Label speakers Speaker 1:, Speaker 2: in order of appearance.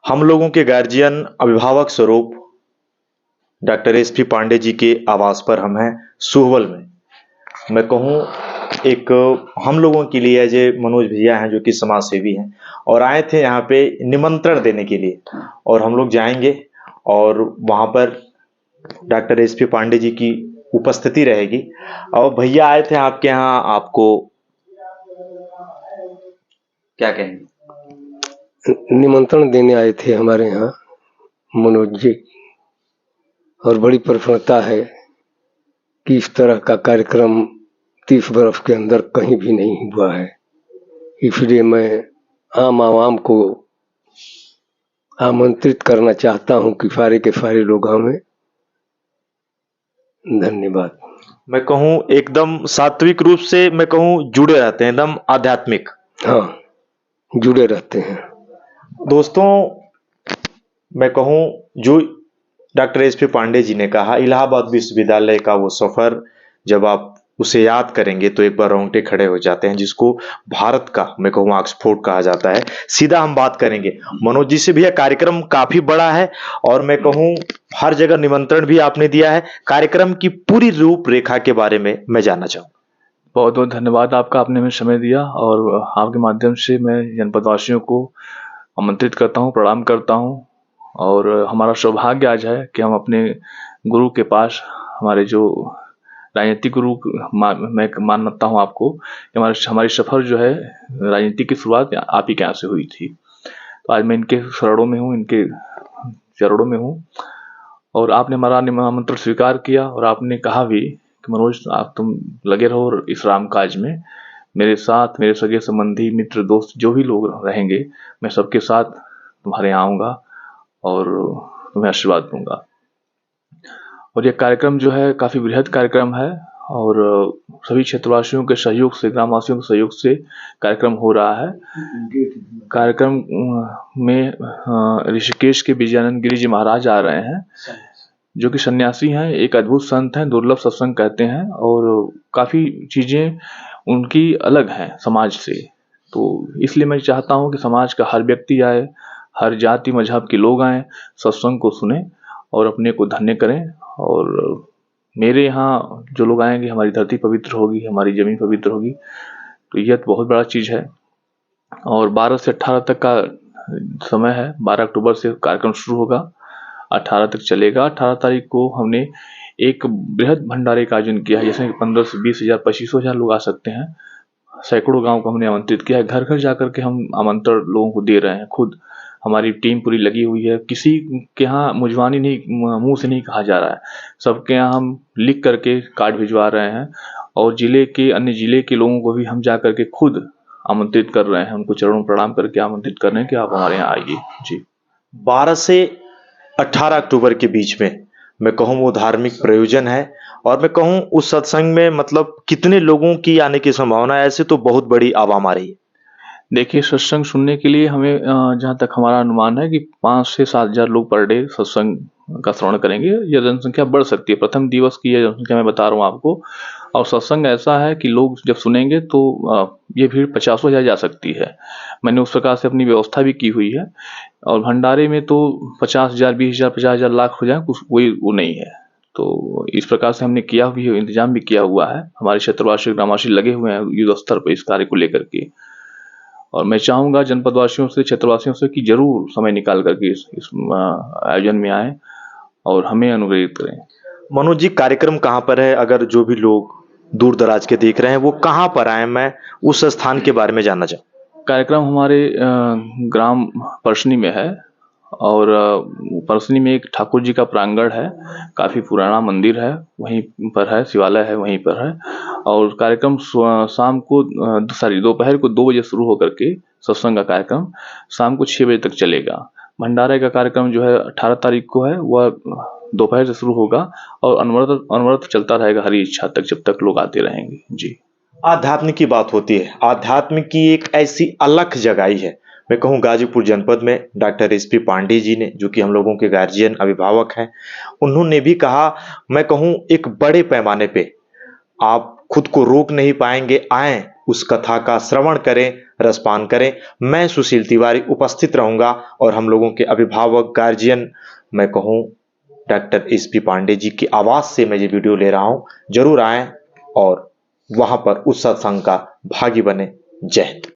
Speaker 1: हम लोगों के गार्जियन अभिभावक स्वरूप डॉक्टर एसपी पांडे जी के आवास पर हम हैं सुहवल में। मैं कहूँ एक हम लोगों के लिए जे मनोज भैया हैं जो कि समाज सेवी हैं और आए थे यहाँ पे निमंत्रण देने के लिए, और हम लोग जाएंगे और वहाँ पर डॉक्टर एसपी पांडे जी की उपस्थिति रहेगी। और भैया आए थे आपके यहाँ, आपको क्या कहेंगे?
Speaker 2: निमंत्रण देने आए थे हमारे यहाँ मनोज जी, और बड़ी प्रसन्नता है कि इस तरह का कार्यक्रम 30 वर्ष के अंदर कहीं भी नहीं हुआ है। इसलिए मैं आम आवाम को आमंत्रित करना चाहता हूं कि सारे के सारे लोग हमें। धन्यवाद।
Speaker 1: मैं कहूँ एकदम सात्विक रूप से मैं कहूँ जुड़े रहते हैं, एकदम आध्यात्मिक।
Speaker 2: हाँ, जुड़े रहते हैं।
Speaker 1: दोस्तों, मैं कहूँ जो डॉक्टर एसपी पांडे जी ने कहा, इलाहाबाद विश्वविद्यालय का वो सफर जब आप उसे याद करेंगे तो एक बार रोंगटे खड़े हो जाते हैं, जिसको भारत का मैं कहूँ ऑक्सफोर्ड कहा जाता है। सीधा हम बात करेंगे मनोज जी से भी। यह कार्यक्रम काफी बड़ा है और मैं कहूँ हर जगह निमंत्रण भी आपने दिया है। कार्यक्रम की पूरी रूपरेखा के बारे में मैं जानना चाहूँ।
Speaker 3: बहुत बहुत धन्यवाद आपका, आपने हमें समय दिया और आपके माध्यम से मैं जनपदवासियों को आमंत्रित करता हूँ, प्रणाम करता हूँ। और हमारा सौभाग्य आज है कि हम अपने गुरु के पास, हमारे जो राजनीतिक गुरु मैं मानता हूँ आपको कि हमारी सफ़र जो है राजनीति की शुरुआत आप ही के यहाँ से हुई थी। तो आज मैं इनके शरणों में हूँ, इनके चरणों में हूँ। और आपने हमारा आमंत्रण स्वीकार किया और आपने कहा भी कि मनोज आप तुम लगे रहो इस राम काज में, मेरे साथ मेरे सगे संबंधी मित्र दोस्त जो भी लोग रहेंगे मैं सबके साथ तुम्हारे यहाँ आऊँगा और तुम्हें आशीर्वाद दूंगा। और ये कार्यक्रम जो है काफ़ी बृहद कार्यक्रम है और सभी क्षेत्रवासियों के सहयोग से, ग्रामवासियों के सहयोग से कार्यक्रम हो रहा है। कार्यक्रम में ऋषिकेश के विजयानंद गिरी जी महाराज आ रहे हैं, जो कि सन्यासी हैं, एक अद्भुत संत हैं, दुर्लभ सत्संग कहते हैं और काफ़ी चीज़ें उनकी अलग हैं समाज से। तो इसलिए मैं चाहता हूं कि समाज का हर व्यक्ति आए, हर जाति मजहब के लोग आए, सत्संग को सुने और अपने को धन्य करें। और मेरे यहाँ जो लोग आएंगे, हमारी धरती पवित्र होगी, हमारी ज़मीन पवित्र होगी, तो यह तो बहुत बड़ा चीज़ है। और 12 से 18 तक का समय है। 12 अक्टूबर से कार्यक्रम शुरू होगा, 18 तक चलेगा। 18 तारीख को हमने एक बृहद भंडारे का आयोजन किया है, जिसमें 15 से 20 हजार 25 हजार लोग आ सकते हैं। सैकड़ों गांव को हमने आमंत्रित किया है। घर घर जाकर के हम आमंत्रण लोगों को दे रहे हैं। खुद हमारी टीम पूरी लगी हुई है। किसी के यहाँ मुजवानी नहीं, मुंह से नहीं कहा जा रहा है, सबके यहाँ हम लिख करके कार्ड भिजवा रहे हैं। और जिले के अन्य जिले के लोगों को भी हम जा करके खुद आमंत्रित कर रहे हैं, उनको चरणों प्रणाम करके आमंत्रित कर रहे हैं कि आप हमारे यहाँ आइए। जी,
Speaker 1: 12 से 18 अक्टूबर के बीच में मैं कहूँ वो धार्मिक प्रयोजन है। और मैं कहूँ उस सत्संग में मतलब कितने लोगों की आने की संभावना है? ऐसे तो बहुत बड़ी आवाम आ रही है।
Speaker 3: देखिए, सत्संग सुनने के लिए हमें जहाँ तक हमारा अनुमान है कि 5 से 7 हजार लोग पर डे सत्संग का श्रवण करेंगे। यह जनसंख्या बढ़ सकती है, प्रथम दिवस की यह जनसंख्या मैं बता रहा हूँ आपको। और सत्संग ऐसा है कि लोग जब सुनेंगे तो ये भीड़ 50 हजार जा सकती है। मैंने उस प्रकार से अपनी व्यवस्था भी की हुई है। और भंडारे में तो 50 हजार 20 हजार 50 हजार लाख हो जाए, कुछ कोई वो नहीं है। तो इस प्रकार से हमने किया भी, इंतजाम भी किया हुआ है। हमारे क्षेत्रवासी ग्रामवासी लगे हुए हैं युद्ध स्तर पर इस कार्य को लेकर के। और मैं चाहूँगा जनपदवासियों से, क्षेत्रवासियों से कि जरूर समय निकाल करके इस आयोजन में आएँ और हमें अनुग्रहित करें।
Speaker 1: मनोज जी, कार्यक्रम कहाँ पर है? अगर जो भी लोग दूर दराज के देख रहे हैं वो कहाँ पर आए, मैं उस स्थान के बारे में जानना चाहूँ।
Speaker 3: कार्यक्रम हमारे ग्राम परसनी में है। और परसनी में एक ठाकुर जी का प्रांगण है, काफ़ी पुराना मंदिर है, वहीं पर है, शिवालय है वहीं पर है। और कार्यक्रम शाम को दोपहर को 2 बजे शुरू होकर के सत्संग का कार्यक्रम शाम को 6 बजे तक चलेगा। भंडारे का कार्यक्रम जो है 18 तारीख को है, वह दोपहर से शुरू होगा और अनवरत चलता रहेगा हरी इच्छा तक, जब तक लोग आते रहेंगे। जी,
Speaker 1: आध्यात्म की बात होती है, आध्यात्म की एक ऐसी अलख जगाई है। मैं कहूँ गाजीपुर जनपद में डॉक्टर एसपी पांडे जी ने, जो कि हम लोगों के गार्जियन अभिभावक हैं, उन्होंने भी कहा, मैं कहूँ एक बड़े पैमाने पे आप खुद को रोक नहीं पाएंगे, आएं उस कथा का श्रवण करें, रसपान करें। मैं सुशील तिवारी उपस्थित रहूंगा और हम लोगों के अभिभावक, गार्जियन, मैं कहूं डॉक्टर एसपी पांडे जी की आवाज से मैं ये वीडियो ले रहा हूं। जरूर आएं और वहां पर उस सत्संग का भागी बने। जय हिंद।